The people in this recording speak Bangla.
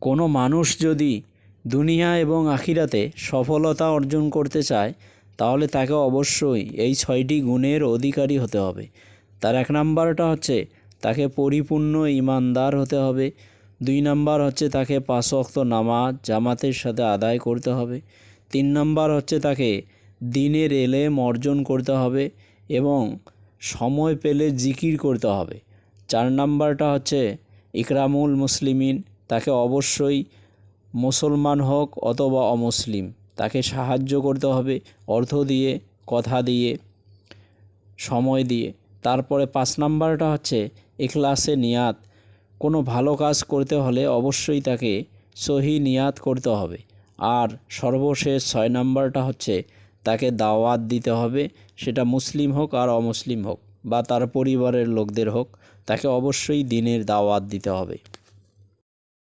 কোনো মানুষ যদি দুনিয়া এবং আখিরাতে সফলতা অর্জন করতে চায় তাহলে তাকে অবশ্যই এই 6টি গুণের অধিকারী হতে হবে। তার 1 নাম্বারটা হচ্ছে তাকে পরিপূর্ণ ঈমানদার হতে হবে। 2 নাম্বার হচ্ছে তাকে 5 ওয়াক্ত নামাজ জামাতের সাথে আদায় করতে হবে। 3 নাম্বার হচ্ছে তাকে দ্বীনের ইলম অর্জন করতে হবে এবং সময় পেলে জিকির করতে হবে। 4 নাম্বারটা হচ্ছে ইকরামুল মুসলিমিন, তাকে অবশ্যই মুসলমান হোক অথবা অমুসলিম তাকে সাহায্য করতে হবে অর্থ দিয়ে, কথা দিয়ে, সময় দিয়ে। তারপরে 5 নাম্বারটা হচ্ছে ইখলাসে নিয়াত, কোনো ভালো কাজ করতে হলে অবশ্যই তাকে সহি নিয়াত করতে হবে। আর সর্বশেষ 6 নাম্বারটা হচ্ছে তাকে দাওয়াত দিতে হবে, সেটা মুসলিম হোক আর অমুসলিম হোক বা তার পরিবারের লোকদের হোক, তাকে অবশ্যই দ্বীনের দাওয়াত দিতে হবে।